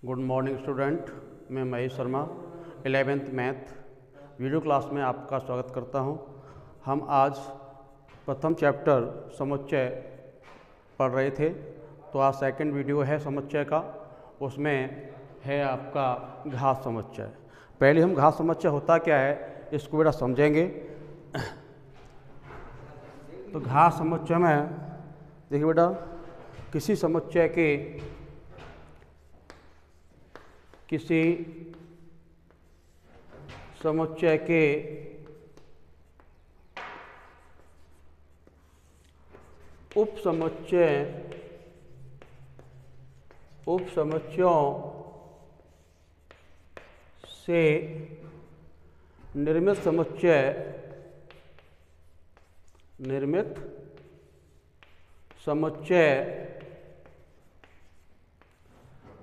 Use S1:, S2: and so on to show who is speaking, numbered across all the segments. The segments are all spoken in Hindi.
S1: गुड मॉर्निंग स्टूडेंट, मैं Mahesh Sharma 11th math video class में आपका स्वागत करता हूं। हम आज प्रथम चैप्टर समुच्चय पढ़ रहे थे, तो आज सेकंड वीडियो है समुच्चय का। उसमें है आपका घात समुच्चय। पहले हम घात समुच्चय होता क्या है इसको बेटा समझेंगे। तो घात समुच्चय में देखिए बेटा, किसी समुच्चय के उप समुच्चयों से निर्मित समुच्चय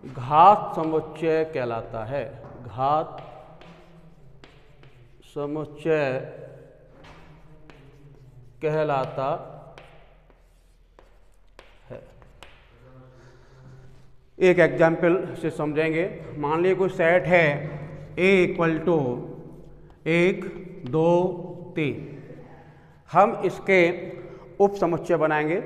S1: घात समुच्चय कहलाता है। घात समुच्चय कहलाता है। एक एग्जाम्पल से समझेंगे। मान लीजिए कोई सेट है A = 1, 2, 3। हम इसके उप समुच्चय बनाएंगे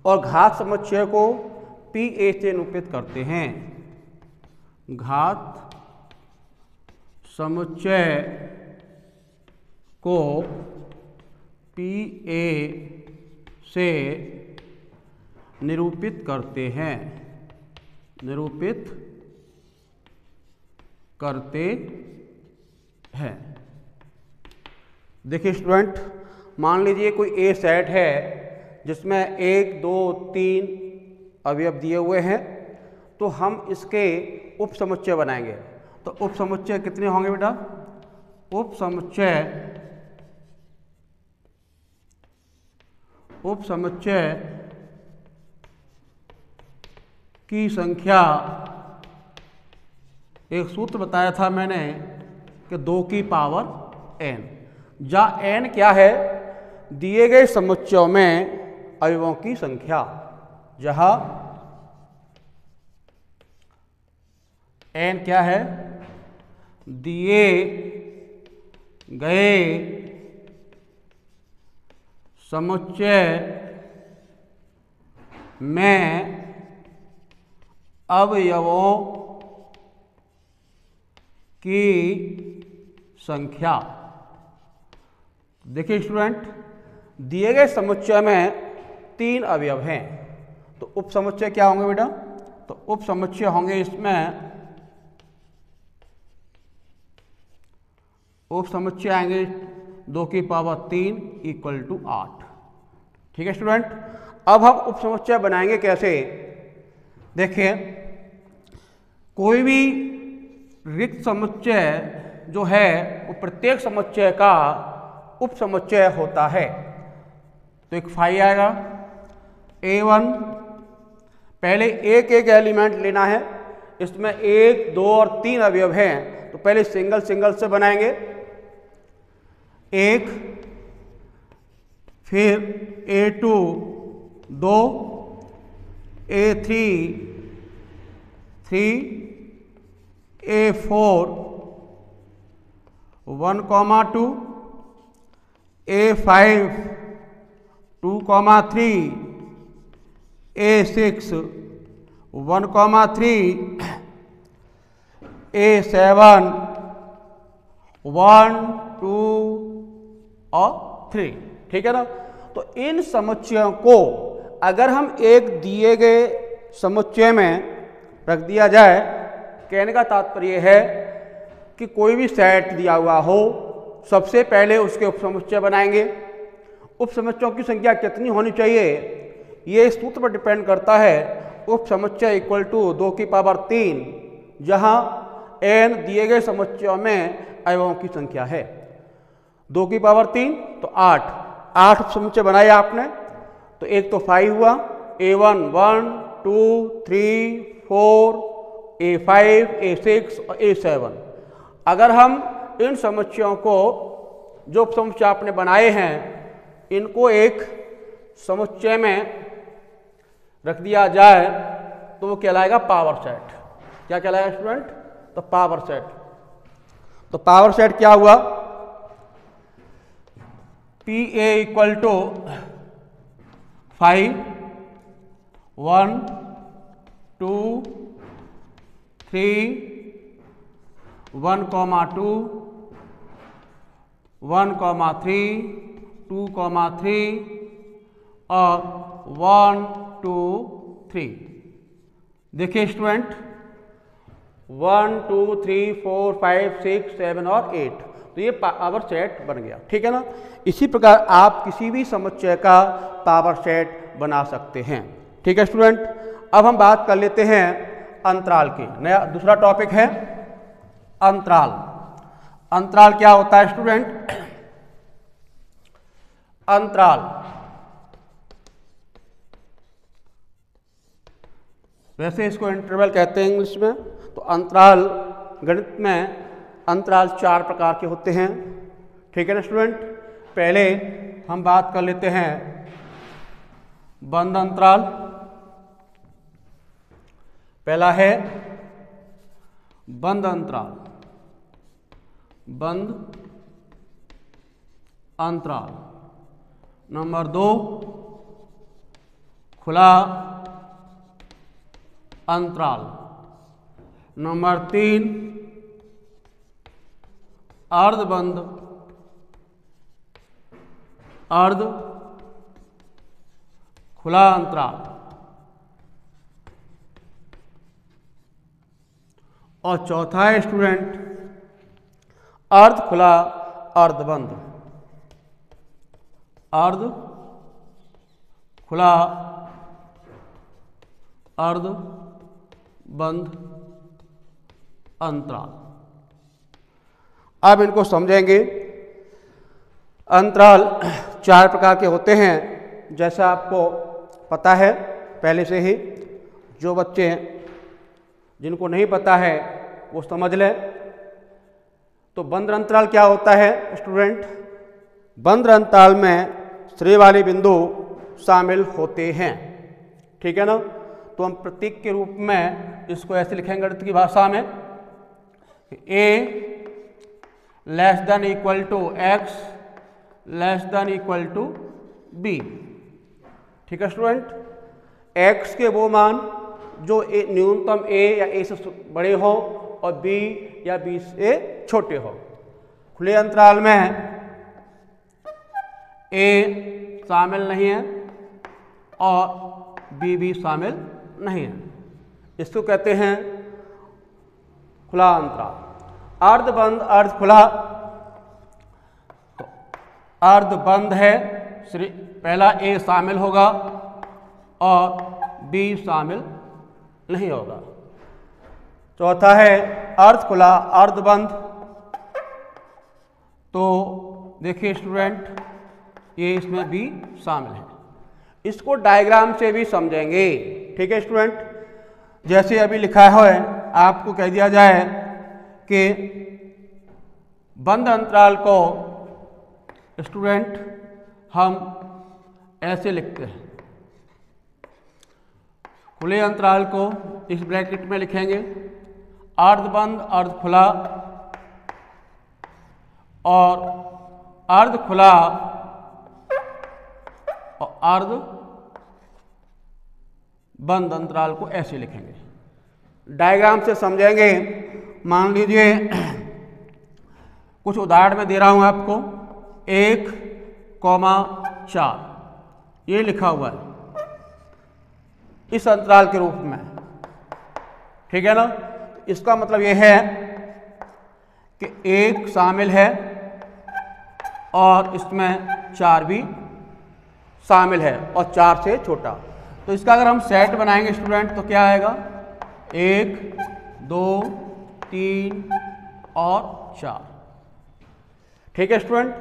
S1: और घात समुच्चय को PA से निरूपित करते हैं। घात समुच्चय को PA से निरूपित करते हैं। देखिए स्टूडेंट, मान लीजिए कोई A सेट है जिसमें 1, 2, 3 अवयव दिए हुए हैं, तो हम इसके उप समुच्चय बनाएंगे। तो उप समुच्चय कितने होंगे बेटा? उप समुच्चय की संख्या, एक सूत्र बताया था मैंने कि 2 की पावर n, जहाँ n क्या है? दिए गए समुच्चयों में अवयवों की संख्या। जहाँ n क्या है? दिए गए समुच्चय में अवयवों की संख्या। देखिए स्टूडेंट, दिए गए समुच्चय में 3 अवयव हैं, तो उप समुच्चय क्या होंगे बेटा? तो उप समुच्चय होंगे इसमें, उप समुच्चय आएंगे 2 की पावर 3 = 8। ठीक है स्टूडेंट। अब हम उप समुच्चय बनाएंगे कैसे? देखिए, कोई भी रिक्त समुच्चय जो है वो प्रत्येक समुच्चय का उप समुच्चय होता है। तो एक फाई आएगा A1। पहले एक एलिमेंट लेना है, इसमें 1, 2 और 3 अवयव हैं, तो पहले सिंगल से बनाएंगे। 1, फिर A2 2, A3 3, A4 1, 2, A5 2, 3, A6 1, 3, A7 1, 2 और 3। ठीक है ना? तो इन समुच्चयों को अगर हम एक दिए गए समुच्चय में रख दिया जाए, कहने का तात्पर्य है कि कोई भी सेट दिया हुआ हो, सबसे पहले उसके उप समुच्चय बनाएंगे। उप समुच्चयों की संख्या कितनी होनी चाहिए ये इस सूत्र पर डिपेंड करता है। उप समुच्चय = 2 की पावर 3, जहां n दिए गए समुच्चयों में अवयवों की संख्या है। 2 की पावर 3 तो 8 उप समुच्चय बनाए आपने। तो एक तो 5 हुआ, A1 1, 2, 3, 4, A5, A6 और A7। अगर हम इन समुच्चयों को, जो समुच्चय आपने बनाए हैं, इनको एक समुच्चय में रख दिया जाए तो वो कहलाएगा पावर सेट। क्या कहलाएगा स्टूडेंट? तो पावर सेट। तो पावर सेट क्या हुआ? पी ए इक्वल टू 5 1 2 3 1 2 1 3 2 3 और 1 2 3। देखिए स्टूडेंट 1 2 3 4 5 6 7 और 8, तो ये पावर सेट बन गया। ठीक है ना? इसी प्रकार आप किसी भी समुच्चय का पावर सेट बना सकते हैं। ठीक है स्टूडेंट? अब हम बात कर लेते हैं अंतराल की। नया दूसरा टॉपिक है अंतराल। अंतराल क्या होता है स्टूडेंट? अंतराल वैसे इसको इंटरवल कहते हैं इंग्लिश में। तो अंतराल गणित में अंतराल 4 प्रकार के होते हैं। ठीक है ना स्टूडेंट? पहले हम बात कर लेते हैं बंद अंतराल। पहला है बंद अंतराल, बंद अंतराल। नंबर 2 खुला अंतराल। नंबर 3 अर्धबंद अर्ध खुला अंतराल। और चौथा है स्टूडेंट अर्ध खुला अर्धबंद। अर्ध खुला अर्धबंद अंतराल। अब इनको समझेंगे। अंतराल 4 प्रकार के होते हैं, जैसा आपको पता है पहले से ही। जो बच्चे जिनको नहीं पता है वो समझ लें। तो बंद अंतराल क्या होता है स्टूडेंट? बंद अंतराल में श्रेय वाले बिंदु शामिल होते हैं। ठीक है ना? तो हम प्रतीक के रूप में इसको ऐसे लिखेंगे गणित की भाषा में, a less than equal to x less than equal to b। ठीक है स्टूडेंट? x के वो मान जो न्यूनतम a या a से बड़े हो और b या b से छोटे हो। खुले अंतराल में a शामिल नहीं है और b भी शामिल नहीं है। इसको कहते हैं खुला अंतराल। अर्धबंद अर्ध खुला। तो अर्धबंद है पहला a शामिल होगा और b शामिल नहीं होगा। चौथा है अर्ध खुला अर्धबंद। तो देखिए स्टूडेंट ये इसमें भी शामिल है। इसको डायग्राम से भी समझेंगे। ठीक है स्टूडेंट? जैसे अभी लिखा है आपको कह दिया जाए कि बंद अंतराल को स्टूडेंट हम ऐसे लिखते हैं। खुले अंतराल को इस ब्रैकेट में लिखेंगे अर्धबंद अर्ध खुला और अर्ध खुला और अर्ध बंद अंतराल को ऐसे लिखेंगे। डायग्राम से समझेंगे। मान लीजिए कुछ उदाहरण में दे रहा हूं आपको। 1,4 ये लिखा हुआ है इस अंतराल के रूप में। ठीक है ना? इसका मतलब ये है कि 1 शामिल है और इसमें 4 भी शामिल है और 4 से छोटा। तो इसका अगर हम सेट बनाएंगे स्टूडेंट तो क्या आएगा? 1 2 3 और 4। ठीक है स्टूडेंट?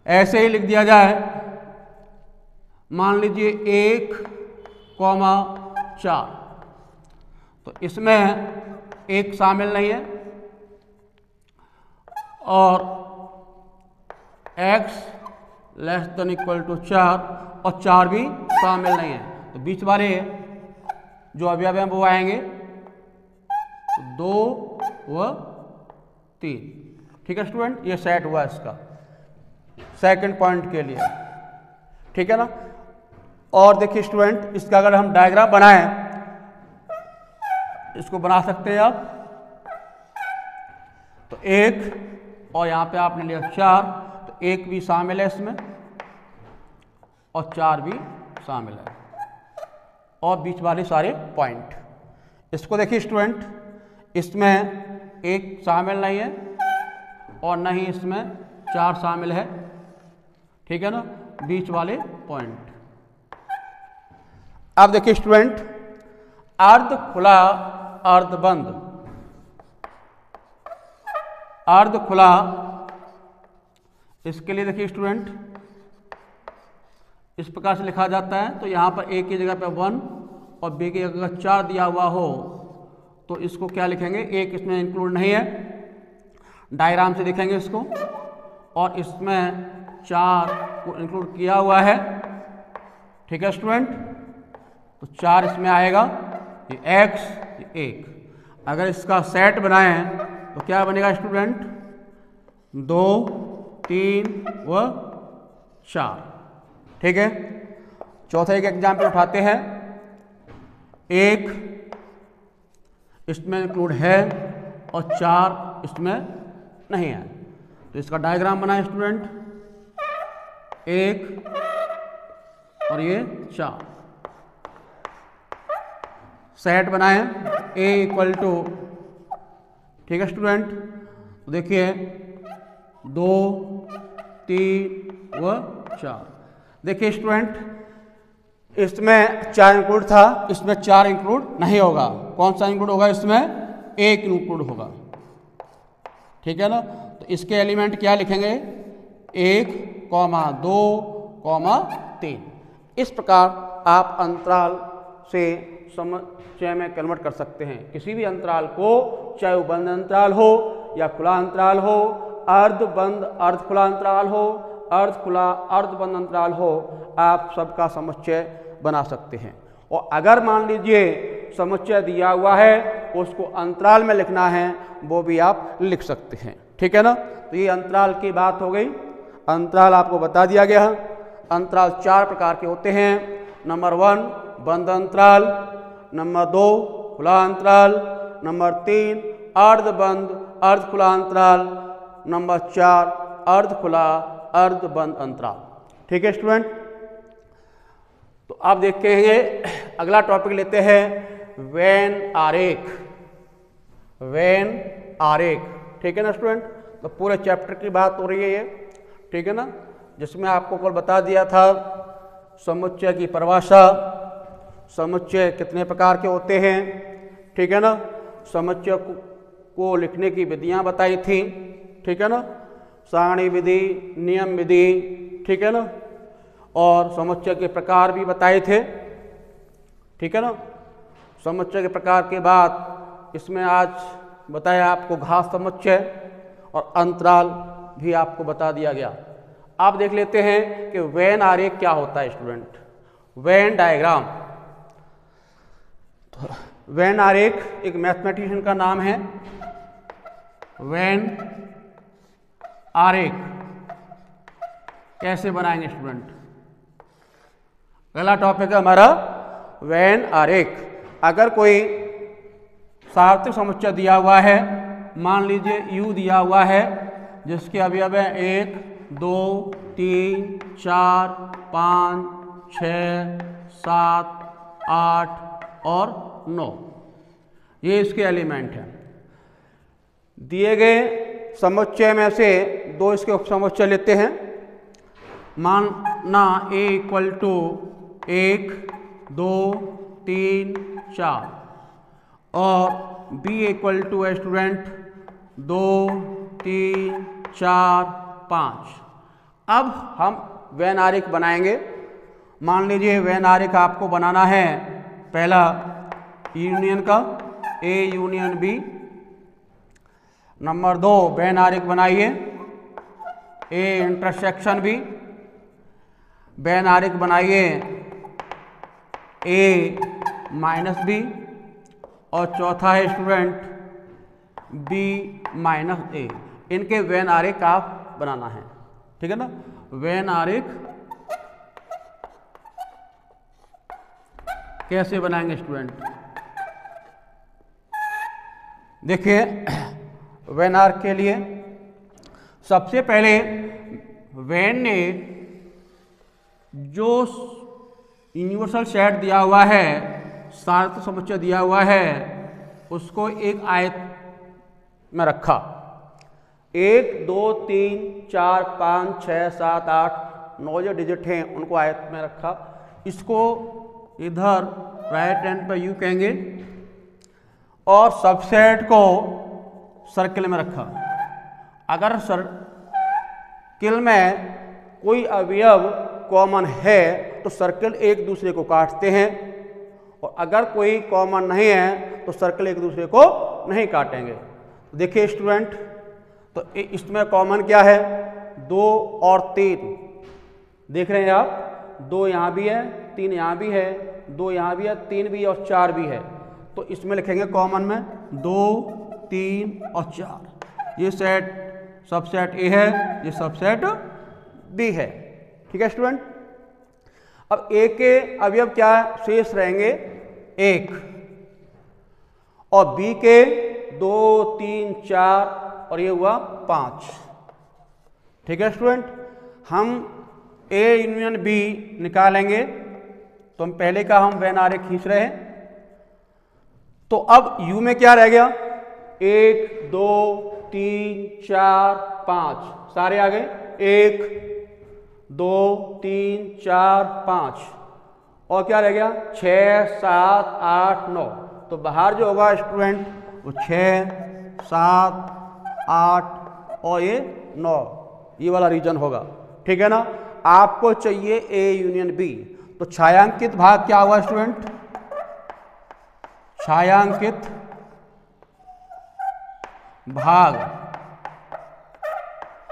S1: ऐसे ही लिख दिया जाए। मान लीजिए 1,4 तो इसमें 1 शामिल नहीं है और x less than equal to 4 और 4 भी शामिल नहीं है। तो बीच वाले जो अवयव हैं वो आएंगे 2 व 3। ठीक है स्टूडेंट, ये सेट हुआ इसका सेकंड पॉइंट के लिए। ठीक है ना। और देखिए स्टूडेंट, इसका अगर हम डायग्राम बनाएं, इसको बना सकते हैं आप। तो 1 और यहाँ पे आपने लिया 4, तो 1 भी शामिल है इसमें और 4 भी शामिल है, और बीच वाले सारे पॉइंट। इसको देखिए स्टूडेंट, इसमें 1 शामिल नहीं है और न ही इसमें 4 शामिल है। ठीक है ना, बीच वाले पॉइंट। अब देखिए स्टूडेंट, अर्ध खुला अर्ध बंद, अर्ध खुला, इसके लिए देखिए स्टूडेंट इस प्रकार से लिखा जाता है। तो यहाँ पर ए की जगह पे 1 और बी की जगह 4 दिया हुआ हो तो इसको क्या लिखेंगे, 1 इसमें इंक्लूड नहीं है, डायग्राम से देखेंगे इसको, और इसमें 4 को इंक्लूड किया हुआ है। ठीक है स्टूडेंट, तो 4 इसमें आएगा, ये x, ये 1। अगर इसका सेट बनाएं तो क्या बनेगा स्टूडेंट, 2, 3 व 4। ठीक है। चौथा एक एग्जाम्पल उठाते हैं। 1 इसमें इंक्लूड है और 4 इसमें नहीं है, तो इसका डायग्राम बनाए स्टूडेंट, 1 और ये 4, सेट बनाए a इक्वल टू, ठीक है स्टूडेंट, तो देखिए 2, 3 व 4। देखिए स्टूडेंट, इसमें 4 इंक्लूड था, इसमें 4 इंक्लूड नहीं होगा। कौन सा इंक्लूड होगा, इसमें 1 इंक्लूड होगा। ठीक है ना, तो इसके एलिमेंट क्या लिखेंगे, 1, 2, 3। इस प्रकार आप अंतराल से समुच्चय में कन्वर्ट कर सकते हैं। किसी भी अंतराल को, चाहे वो बंद अंतराल हो या खुला अंतराल हो, अर्ध बंद अर्ध खुला अंतराल हो, अर्ध खुला अर्ध बंद अंतराल हो, आप सबका समुच्चय बना सकते हैं। और अगर मान लीजिए समुच्चय दिया हुआ है, उसको अंतराल में लिखना है, वो भी आप लिख सकते हैं। ठीक है ना, तो ये अंतराल की बात हो गई। अंतराल आपको बता दिया गया। अंतराल 4 प्रकार के होते हैं। नंबर 1 बंद अंतराल, नंबर 2 खुला अंतराल, नंबर 3 अर्ध बंद अर्ध खुला अंतराल, नंबर 4 अर्ध खुला अर्ध बंद अंतराल। ठीक है स्टूडेंट, तो आप देखेंगे अगला टॉपिक लेते हैं, वेन आरेख। वेन आरेख, ठीक है ना स्टूडेंट, तो पूरे चैप्टर की बात हो रही है ये। ठीक है ना, जिसमें आपको कल बता दिया था समुच्चय की परिभाषा, समुच्चय कितने प्रकार के होते हैं। ठीक है ना, समुच्चय को लिखने की विधियां बताई थी। ठीक है ना, सारणी विधि, नियम विधि। ठीक है ना, और समुच्चय के प्रकार भी बताए थे। ठीक है ना, समुच्चय के प्रकार के बाद इसमें आज बताया आपको घात समुच्चय और अंतराल भी आपको बता दिया गया। आप देख लेते हैं कि वेन आरेख क्या होता है स्टूडेंट। वेन डायग्राम, तो वेन आरेख एक मैथमेटिशियन का नाम है। वेन आरेख कैसे बनाएंगे स्टूडेंट, अगला टॉपिक है हमारा वेन आरेख। अगर कोई सार्थक समुच्चय दिया हुआ है, मान लीजिए u दिया हुआ है, जिसके अवयव है 1, 2, 3, 4, 5, 6, 7, 8 और 9, ये इसके एलिमेंट हैं। दिए गए समुच्चय में से 2 इसके उपसमुच्चय लेते हैं। मानना a इक्वल टू 1, 2, 3, 4 और b इक्वल टू है स्टूडेंट 2, 3, 4, 5। अब हम वेन आरेख बनाएंगे। मान लीजिए वेन आरेख आपको बनाना है, पहला यूनियन का a union b। Number 2 when आरेख बनाइए a इंटरसेक्शन b। वेन आरेख बनाइए a माइनस b। और चौथा है स्टूडेंट बी माइनस ए, इनके वेन आरेख आप बनाना है, ठीक है ना। वेन आरेख कैसे बनाएंगे स्टूडेंट? देखिए वेन आर्क के लिए सबसे पहले वेन ने जो यूनिवर्सल सेट दिया हुआ है, सार्थ समुच्चय दिया हुआ है, उसको एक आयत में रखा। 1 2 3 4 5 6 7 8 9 जो डिजिट हैं उनको आयत में रखा। इसको इधर राइट हैंड पर यू कहेंगे और सबसेट को सर्किल में रखा। अगर सर्किल में कोई अवयव कॉमन है तो सर्किल एक दूसरे को काटते हैं, और अगर कोई कॉमन नहीं है तो सर्किल एक दूसरे को नहीं काटेंगे। देखिए स्टूडेंट, तो इसमें कॉमन क्या है? 2 और 3 देख रहे हैं आप, 2 यहाँ भी है, 3 यहाँ भी है, 2 यहाँ भी है, 3 भी और 4 भी है। तो इसमें लिखेंगे कॉमन में 2 3 और 4। ये सेट सबसेट ए है, ये सबसेट बी है, ठीक है स्टूडेंट। अब ए के अवयव क्या शेष रहेंगे? 1, और बी के 2 3 4 और ये हुआ 5, ठीक है स्टूडेंट। हम ए यूनियन बी निकालेंगे, तो हम पहले का हम वेन आरेख खींच रहे हैं। तो अब यू में क्या रह गया? 1 2 3 4 5 सारे आ गए। 1 2 3 4 5 और क्या रह गया? 6 7 8 9। तो बाहर जो होगा स्टूडेंट वो 6 7 8 और ये 9, ये वाला रीजन होगा, ठीक है ना। आपको चाहिए ए यूनियन बी, तो छायांकित भाग क्या हुआ स्टूडेंट? छायांकित भाग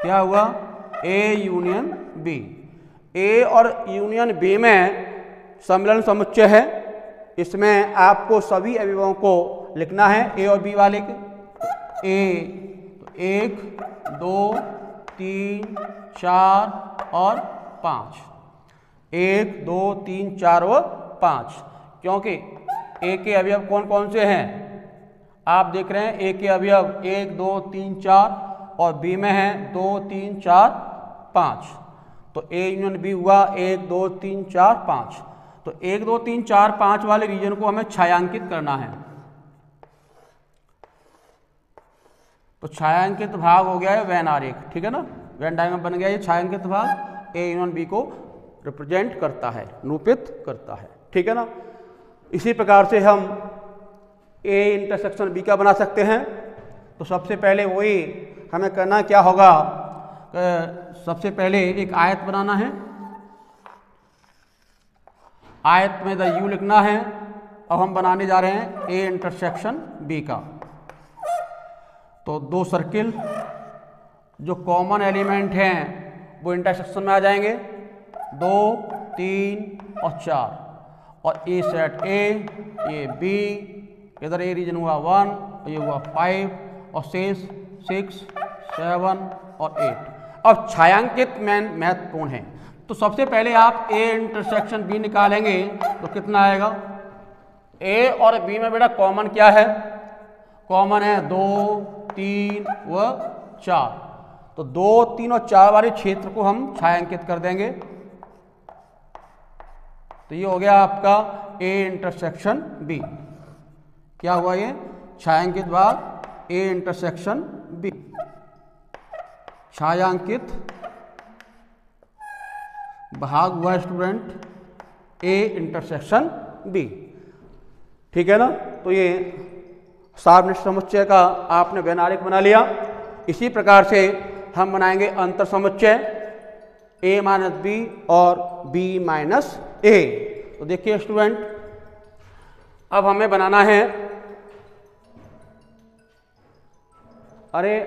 S1: क्या हुआ? A union B. ए और यूनियन बी में सम्मिलन समुच्चय है, इसमें आपको सभी अवयवों को लिखना है ए और बी वाले के। ए 1 2 3 4 और 5, 1 2 3 4 और 5, क्योंकि ए के अवयव कौन कौन से हैं आप देख रहे हैं। ए के अवयव 1 2 3 4 और बी में है 2 3 4 5। तो ए यूनियन बी हुआ 1 2 3 4 5। तो 1 2 3 4 5 वाले रीजन को हमें छायांकित करना है। तो छायांकित भाग हो गया है वेन आरेख, ठीक है ना। वेन डायग्राम बन गया, ये छायांकित भाग ए यूनियन बी को रिप्रेजेंट करता है, निरूपित करता है, ठीक है ना। इसी प्रकार से हम ए इंटरसेक्शन बी का बना सकते हैं। तो सबसे पहले वही हमें करना क्या होगा, सबसे पहले एक आयत बनाना है। आयत में द यू लिखना है। अब हम बनाने जा रहे हैं ए इंटरसेक्शन बी का। तो 2 सर्किल जो कॉमन एलिमेंट हैं वो इंटरसेक्शन में आ जाएंगे, 2 3 और 4, और ए सेट ए, ये बी, इधर ए रीजन हुआ 1, ये हुआ 5 और शेष 6 7 और 8। अब छायांकित महत्वपूर्ण है। तो सबसे पहले आप ए इंटरसेक्शन बी निकालेंगे तो कितना आएगा? ए और बी में बेटा कॉमन क्या है? कॉमन है 2 3 व 4। तो 2 3 और 4 वाले क्षेत्र को हम छायांकित कर देंगे। तो ये हो गया आपका ए इंटरसेक्शन बी। क्या हुआ ये? छायांकित भाग ए इंटरसेक्शन बी, छायांकित भाग हुआ स्टूडेंट ए इंटरसेक्शन बी, ठीक है ना। तो ये सार्वनिष्ठ समुच्चय का आपने वेन आरेख बना लिया। इसी प्रकार से हम बनाएंगे अंतर समुच्चय ए माइनस बी और बी माइनस ए। तो देखिए स्टूडेंट, अब हमें बनाना है, अरे